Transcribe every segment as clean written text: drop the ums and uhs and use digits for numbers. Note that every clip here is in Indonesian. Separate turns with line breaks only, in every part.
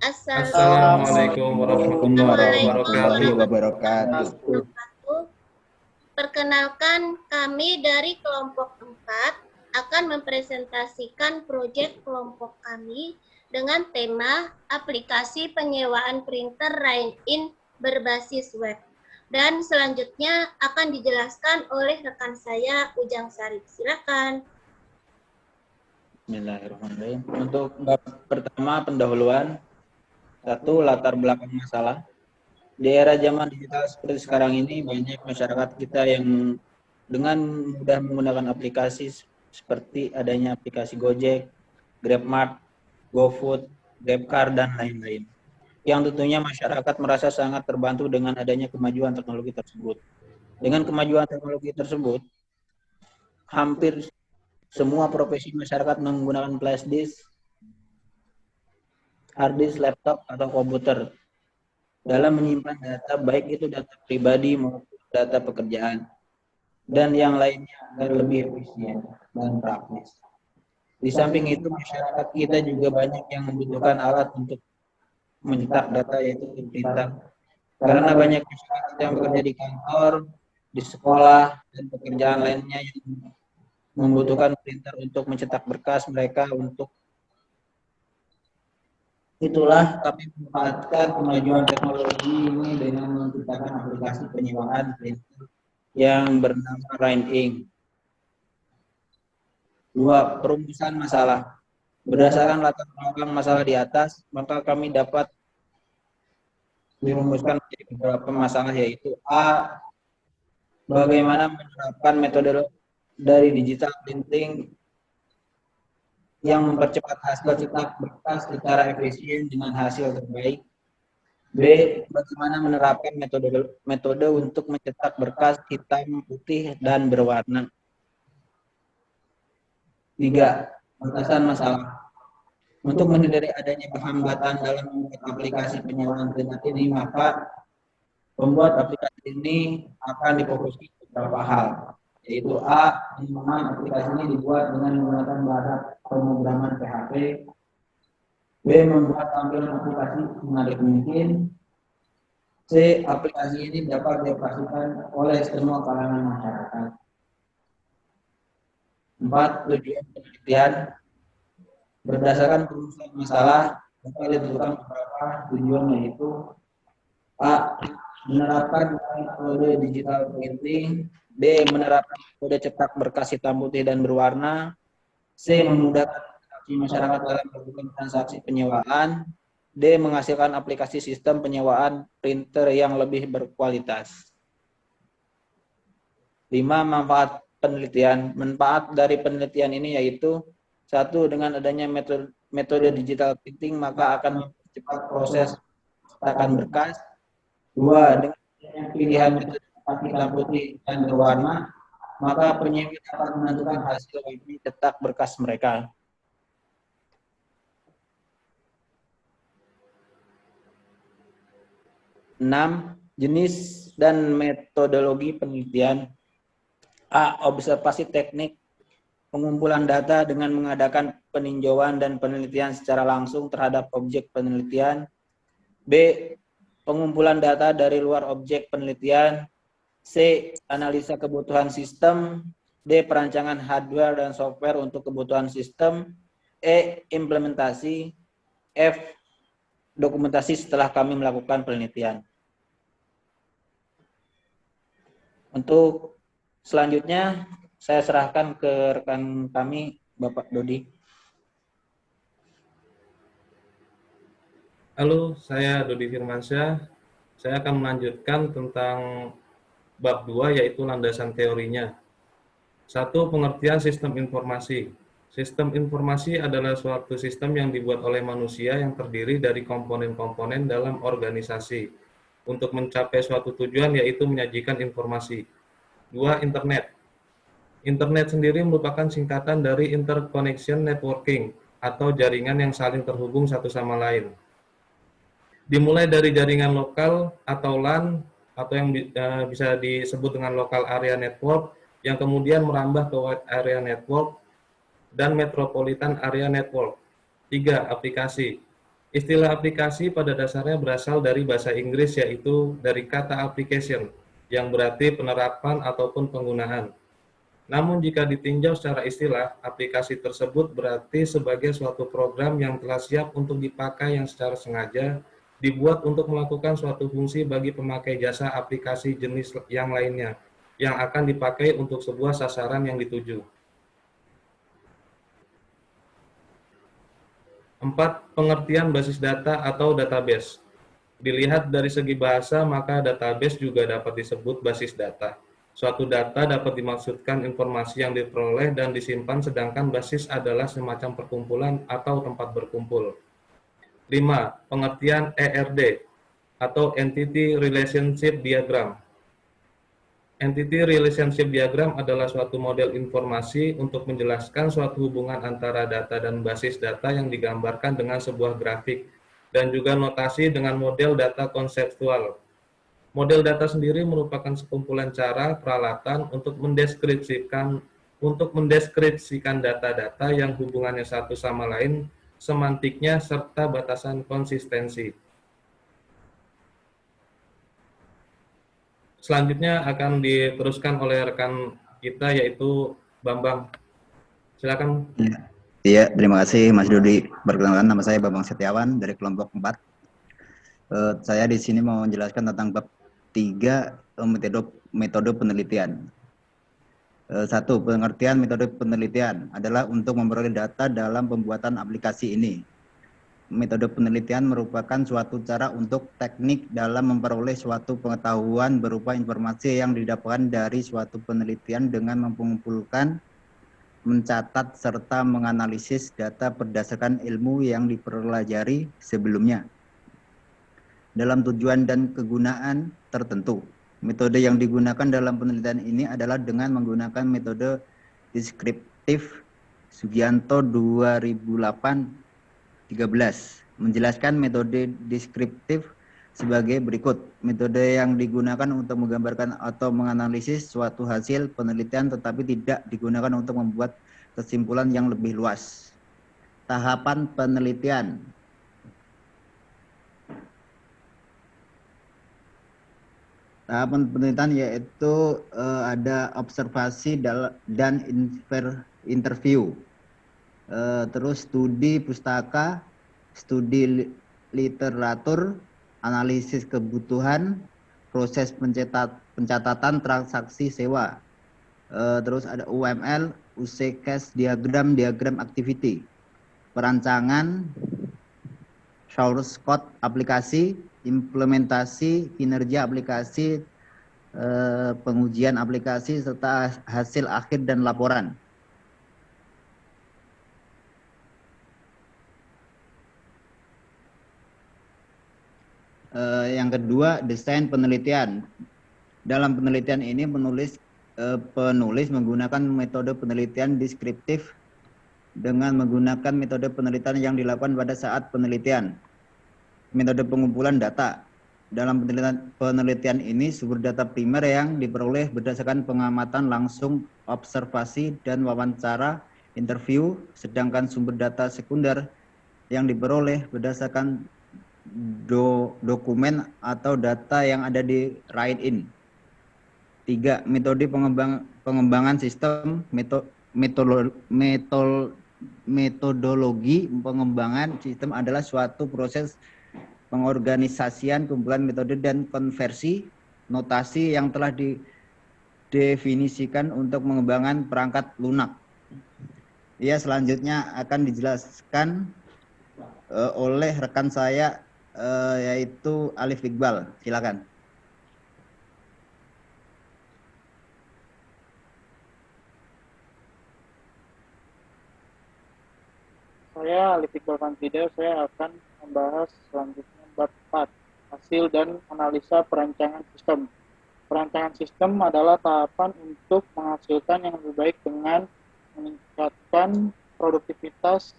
Assalamualaikum warahmatullahi
warahmatullahi
wabarakatuh.
wabarakatuh. Perkenalkan, kami dari kelompok 4 akan mempresentasikan proyek kelompok kami dengan tema aplikasi penyewaan printer Rain-In berbasis web. Dan selanjutnya akan dijelaskan oleh rekan saya, Ujang Sarif. Silakan.
Bismillahirrahmanirrahim. Untuk bab pertama, pendahuluan. 1. Latar belakang masalah. Di era zaman digital seperti sekarang ini, banyak masyarakat kita yang dengan mudah menggunakan aplikasi seperti adanya aplikasi Gojek, GrabMart, GoFood, GrabCar, dan lain-lain. Yang tentunya masyarakat merasa sangat terbantu dengan adanya kemajuan teknologi tersebut. Dengan kemajuan teknologi tersebut, hampir semua profesi masyarakat menggunakan flash disk, hard disk, laptop, atau komputer dalam menyimpan data, baik itu data pribadi maupun data pekerjaan, dan yang lainnya agar lebih efisien dan praktis. Di samping itu, masyarakat kita juga banyak yang membutuhkan alat untuk mencetak data, yaitu printer. Karena banyak masyarakat yang bekerja di kantor, di sekolah, dan pekerjaan lainnya yang membutuhkan printer untuk mencetak berkas mereka. Untuk itulah kami memanfaatkan kemajuan teknologi ini dengan menciptakan aplikasi penyewaan printer yang bernama Rain-In. 2. Perumusan masalah. Berdasarkan latar belakang masalah di atas, maka kami dapat dirumuskan menjadi beberapa masalah, yaitu A. Bagaimana menerapkan metode dari digital printing yang mempercepat hasil cetak berkas secara efisien dengan hasil terbaik. B. Bagaimana menerapkan metode untuk mencetak berkas hitam, putih, dan berwarna. 3. Batasan masalah. Untuk menghindari adanya hambatan dalam membuat aplikasi penyewaan printer ini, maka pembuat aplikasi ini akan difokuskan beberapa hal, yaitu A. Pengembangan aplikasi ini dibuat dengan menggunakan bahasa pemrograman PHP. B. Membuat tampilan aplikasi menarik mungkin. C. Aplikasi ini dapat dioperasikan oleh semua kalangan masyarakat. 4. Tujuan penelitian. Berdasarkan perumusan masalah, dapat ditentukan beberapa tujuan, yaitu A. Menerapkan metode digital printing. B. Menerapkan metode cetak berkas hitam, putih, dan berwarna. C. Memudahkan masyarakat dalam melakukan transaksi penyewaan. D. Menghasilkan aplikasi sistem penyewaan printer yang lebih berkualitas. 5. Manfaat penelitian. Manfaat dari penelitian ini yaitu 1. Dengan adanya metode digital printing, maka akan mempercepat proses cetakan berkas. 2. Dengan pilihan metode hitam, putih, dan berwarna, maka penyewa dapat menentukan hasil warna cetak berkas mereka. 6. Jenis dan metodologi penelitian. A. Observasi teknik. Pengumpulan data dengan mengadakan peninjauan dan penelitian secara langsung terhadap objek penelitian. B. Pengumpulan data dari luar objek penelitian. C. Analisa kebutuhan sistem. D. Perancangan hardware dan software untuk kebutuhan sistem. E. Implementasi. F. Dokumentasi setelah kami melakukan penelitian. Untuk selanjutnya, saya serahkan ke rekan kami, Bapak Dodi.
Halo, saya Dodi Firmansyah. Saya akan melanjutkan tentang bab 2, yaitu landasan teorinya. 1. Pengertian sistem informasi. Sistem informasi adalah suatu sistem yang dibuat oleh manusia yang terdiri dari komponen-komponen dalam organisasi untuk mencapai suatu tujuan, yaitu menyajikan informasi. 2. Internet. Internet sendiri merupakan singkatan dari interconnection networking atau jaringan yang saling terhubung satu sama lain. Dimulai dari jaringan lokal atau LAN atau yang bisa disebut dengan local area network, yang kemudian merambah ke wide area network dan metropolitan area network. 3. Aplikasi. Istilah aplikasi pada dasarnya berasal dari bahasa Inggris, yaitu dari kata application, yang berarti penerapan ataupun penggunaan. Namun jika ditinjau secara istilah, aplikasi tersebut berarti sebagai suatu program yang telah siap untuk dipakai yang secara sengaja dibuat untuk melakukan suatu fungsi bagi pemakai jasa aplikasi jenis yang lainnya, yang akan dipakai untuk sebuah sasaran yang dituju. 4. Pengertian basis data atau database. Dilihat dari segi bahasa, maka database juga dapat disebut basis data. Suatu data dapat dimaksudkan informasi yang diperoleh dan disimpan, sedangkan basis adalah semacam perkumpulan atau tempat berkumpul. 5. Pengertian ERD atau Entity Relationship Diagram. Entity Relationship Diagram adalah suatu model informasi untuk menjelaskan suatu hubungan antara data dan basis data yang digambarkan dengan sebuah grafik, dan juga notasi dengan model data konseptual. Model data sendiri merupakan sekumpulan cara peralatan untuk mendeskripsikan data-data yang hubungannya satu sama lain, semantiknya, serta batasan konsistensi. Selanjutnya akan diteruskan oleh rekan kita, yaitu Bambang. Silakan.
Iya, terima kasih Mas Dudi. Perkenalkan, nama saya Bambang Setiawan dari kelompok 4. Saya di sini mau menjelaskan tentang bab 3, metode penelitian. 1. Pengertian metode penelitian adalah untuk memperoleh data dalam pembuatan aplikasi ini. Metode penelitian merupakan suatu cara untuk teknik dalam memperoleh suatu pengetahuan berupa informasi yang didapatkan dari suatu penelitian dengan mengumpulkan, mencatat, serta menganalisis data berdasarkan ilmu yang dipelajari sebelumnya dalam tujuan dan kegunaan tertentu. Metode yang digunakan dalam penelitian ini adalah dengan menggunakan metode deskriptif. Sugianto 2008-13 menjelaskan metode deskriptif sebagai berikut. Metode yang digunakan untuk menggambarkan atau menganalisis suatu hasil penelitian tetapi tidak digunakan untuk membuat kesimpulan yang lebih luas. Tahapan penelitian. Tahapan penelitian yaitu ada observasi dan interview, terus studi pustaka, studi literatur, analisis kebutuhan, proses pencatatan transaksi sewa, terus ada UML, use case diagram, diagram activity, perancangan, source code aplikasi, implementasi, kinerja aplikasi, pengujian aplikasi, serta hasil akhir dan laporan. Yang kedua, desain penelitian. Dalam penelitian ini penulis menggunakan metode penelitian deskriptif dengan menggunakan metode penelitian yang dilakukan pada saat penelitian. Metode pengumpulan data. Dalam penelitian ini sumber data primer yang diperoleh berdasarkan pengamatan langsung, observasi, dan wawancara, interview, sedangkan sumber data sekunder yang diperoleh berdasarkan dokumen atau data yang ada di write-in. 3. Metode pengembangan sistem. Metodologi pengembangan sistem adalah suatu proses pengorganisasian kumpulan metode dan konversi notasi yang telah didefinisikan untuk mengembangkan perangkat lunak. Ya, selanjutnya akan dijelaskan oleh rekan saya yaitu Alif Iqbal. Silakan.
Saya Alif Iqbal Fantida, saya akan membahas selanjutnya bab 4, hasil dan analisa perancangan sistem. Perancangan sistem adalah tahapan untuk menghasilkan yang lebih baik dengan meningkatkan produktivitas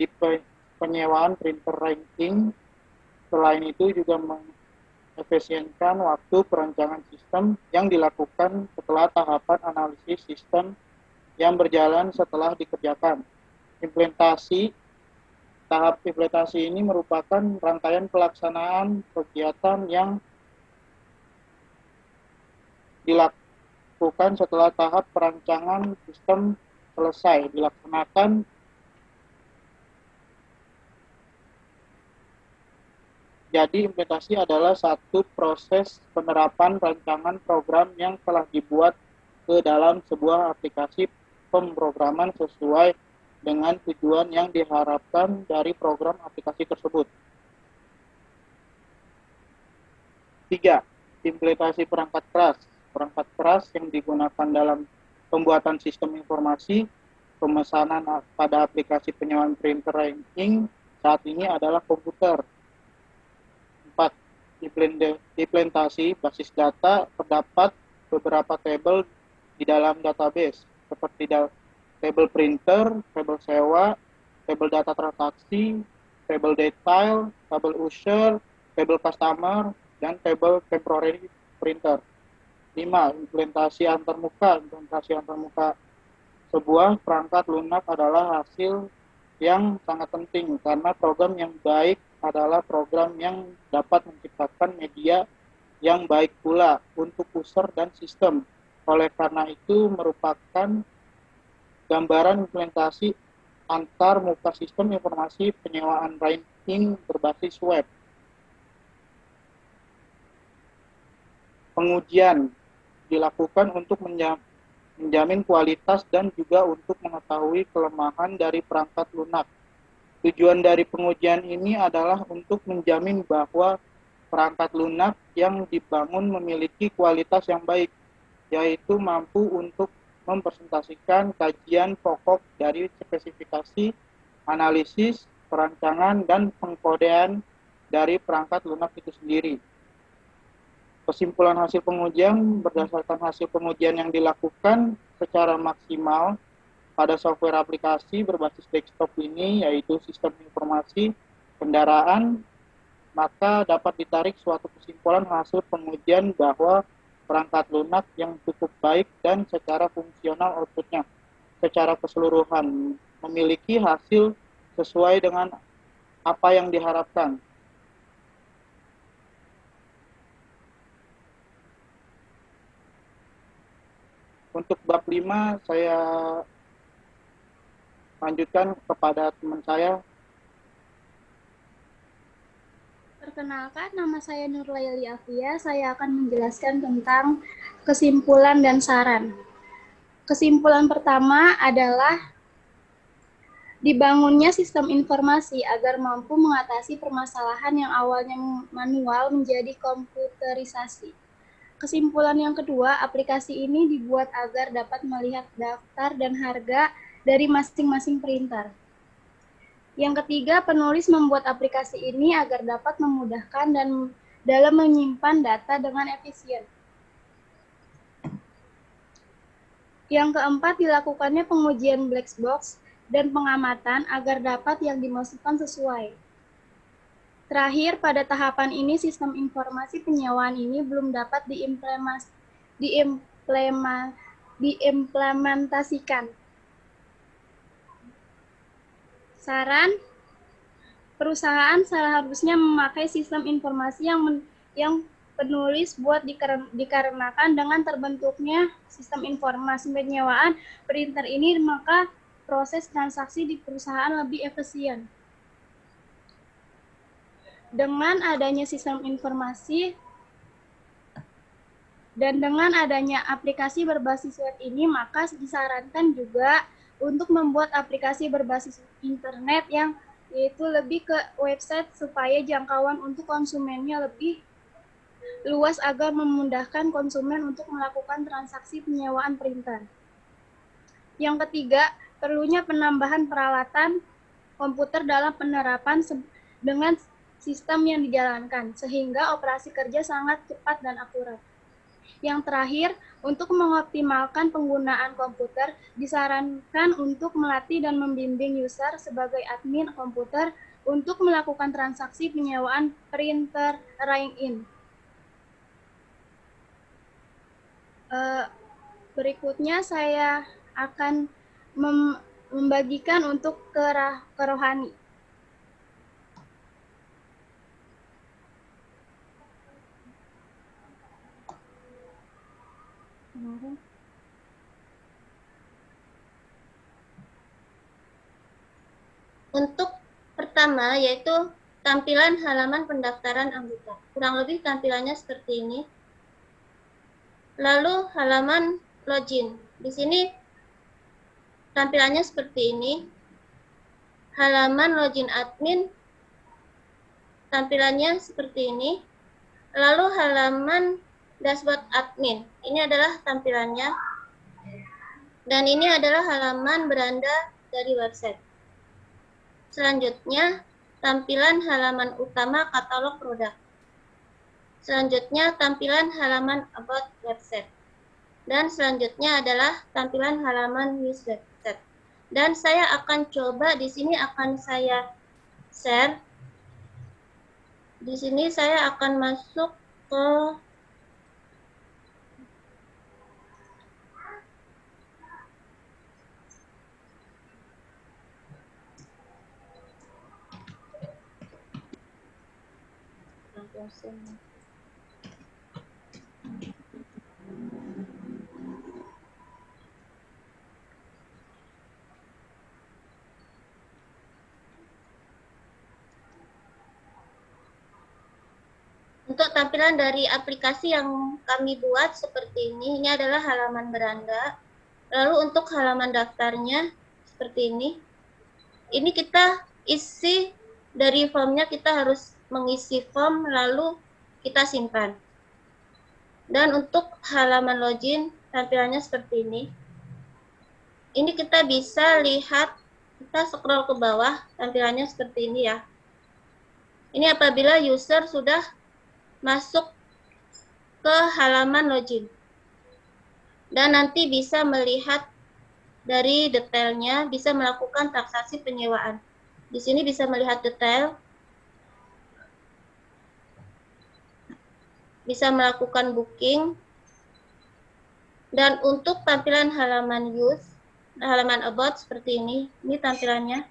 di penyewaan printer ranking. Selain itu juga mengefisienkan waktu perancangan sistem yang dilakukan setelah tahapan analisis sistem yang berjalan setelah dikerjakan. Implementasi Tahap implementasi ini merupakan rangkaian pelaksanaan kegiatan yang dilakukan setelah tahap perancangan sistem selesai dilaksanakan. Jadi implementasi adalah satu proses penerapan rancangan program yang telah dibuat ke dalam sebuah aplikasi pemrograman sesuai dengan tujuan yang diharapkan dari program aplikasi tersebut. 3. Implementasi perangkat keras. Perangkat keras yang digunakan dalam pembuatan sistem informasi pemesanan pada aplikasi penyewaan printer ranking saat ini adalah komputer. 4. Implementasi basis data. Terdapat beberapa tabel di dalam database seperti tabel printer, tabel sewa, tabel data transaksi, tabel detail, tabel user, tabel customer, dan tabel temporary printer. 5. Implementasi antarmuka. Implementasi antarmuka sebuah perangkat lunak adalah hasil yang sangat penting karena program yang baik adalah program yang dapat menciptakan media yang baik pula untuk user dan sistem. Oleh karena itu merupakan gambaran implementasi antar muka sistem informasi penyewaan ranking berbasis web. Pengujian dilakukan untuk menjamin kualitas dan juga untuk mengetahui kelemahan dari perangkat lunak. Tujuan dari pengujian ini adalah untuk menjamin bahwa perangkat lunak yang dibangun memiliki kualitas yang baik, yaitu mampu untuk mempresentasikan kajian pokok dari spesifikasi, analisis, perancangan, dan pengkodean dari perangkat lunak itu sendiri. Kesimpulan hasil pengujian berdasarkan hasil pengujian yang dilakukan secara maksimal pada software aplikasi berbasis desktop ini, yaitu sistem informasi kendaraan, maka dapat ditarik suatu kesimpulan hasil pengujian bahwa perangkat lunak yang cukup baik dan secara fungsional outputnya secara keseluruhan memiliki hasil sesuai dengan apa yang diharapkan. Untuk bab 5 saya lanjutkan kepada teman saya.
Perkenalkan, nama saya Nurlaili Afia. Saya akan menjelaskan tentang kesimpulan dan saran. Kesimpulan pertama adalah dibangunnya sistem informasi agar mampu mengatasi permasalahan yang awalnya manual menjadi komputerisasi. Kesimpulan yang kedua, aplikasi ini dibuat agar dapat melihat daftar dan harga dari masing-masing printer. Yang ketiga, penulis membuat aplikasi ini agar dapat memudahkan dan dalam menyimpan data dengan efisien. Yang keempat, dilakukannya pengujian black box dan pengamatan agar dapat yang dimasukkan sesuai. Terakhir, pada tahapan ini sistem informasi penyewaan ini belum dapat diimplementasikan. Saran, perusahaan seharusnya memakai sistem informasi yang penulis buat dikarenakan dengan terbentuknya sistem informasi penyewaan printer ini, maka proses transaksi di perusahaan lebih efisien. Dengan adanya sistem informasi dan dengan adanya aplikasi berbasis web ini, maka disarankan juga untuk membuat aplikasi berbasis internet yang yaitu lebih ke website supaya jangkauan untuk konsumennya lebih luas agar memudahkan konsumen untuk melakukan transaksi penyewaan printer. Yang ketiga, perlunya penambahan peralatan komputer dalam penerapan dengan sistem yang dijalankan, sehingga operasi kerja sangat cepat dan akurat. Yang terakhir, untuk mengoptimalkan penggunaan komputer, disarankan untuk melatih dan membimbing user sebagai admin komputer untuk melakukan transaksi penyewaan printer rank-in. Berikutnya saya akan membagikan untuk ke rohani.
Untuk pertama yaitu tampilan halaman pendaftaran anggota. Kurang lebih tampilannya seperti ini. Lalu halaman login. Di sini tampilannya seperti ini. Halaman login admin tampilannya seperti ini. Lalu halaman dashboard admin. Ini adalah tampilannya. Dan ini adalah halaman beranda dari website. Selanjutnya, tampilan halaman utama katalog produk. Selanjutnya, tampilan halaman about website. Dan selanjutnya adalah tampilan halaman news website. Dan saya akan coba, di sini akan saya share. Di sini saya akan masuk ke untuk tampilan dari aplikasi yang kami buat seperti ini adalah halaman beranda. Lalu untuk halaman daftarnya seperti ini. Ini kita isi dari formnya, kita harus mengisi form lalu kita simpan. Dan untuk halaman login tampilannya seperti ini. Ini kita bisa lihat, kita scroll ke bawah, tampilannya seperti ini ya. Ini apabila user sudah masuk ke halaman login. Dan nanti bisa melihat dari detailnya, bisa melakukan transaksi penyewaan. Di sini bisa melihat detail, bisa melakukan booking, dan untuk tampilan halaman use, halaman about seperti ini tampilannya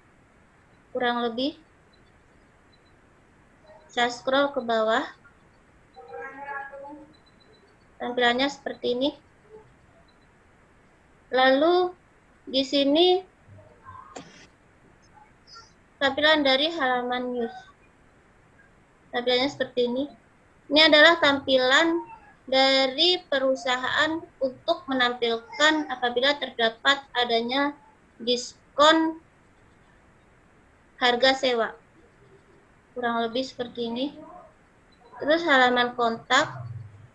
kurang lebih. Saya scroll ke bawah, tampilannya seperti ini. Lalu di sini tampilan dari halaman news. Tampilannya seperti ini. Ini adalah tampilan dari perusahaan untuk menampilkan apabila terdapat adanya diskon harga sewa. Kurang lebih seperti ini. Terus halaman kontak.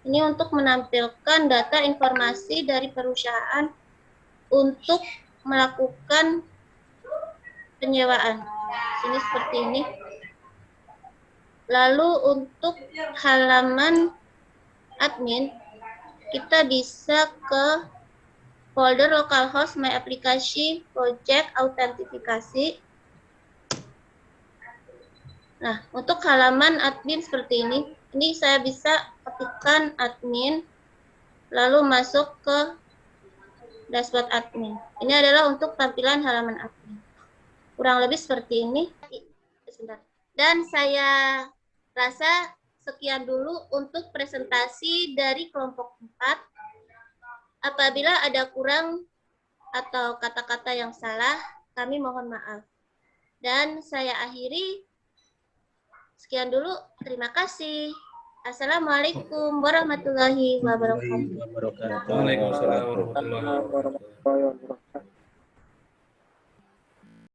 Ini untuk menampilkan data informasi dari perusahaan untuk melakukan penyewaan. Sini seperti ini. Lalu untuk halaman admin, kita bisa ke folder localhost my application project autentifikasi. Nah, untuk halaman admin seperti ini saya bisa ketikkan admin, lalu masuk ke dashboard admin. Ini adalah untuk tampilan halaman admin. Kurang lebih seperti ini. Sebentar. Dan saya rasa sekian dulu untuk presentasi dari kelompok 4. Apabila ada kurang atau kata-kata yang salah, kami mohon maaf. Dan saya akhiri. Sekian dulu, terima kasih. Assalamualaikum warahmatullahi wabarakatuh.
Waalaikumsalam warahmatullahi wabarakatuh.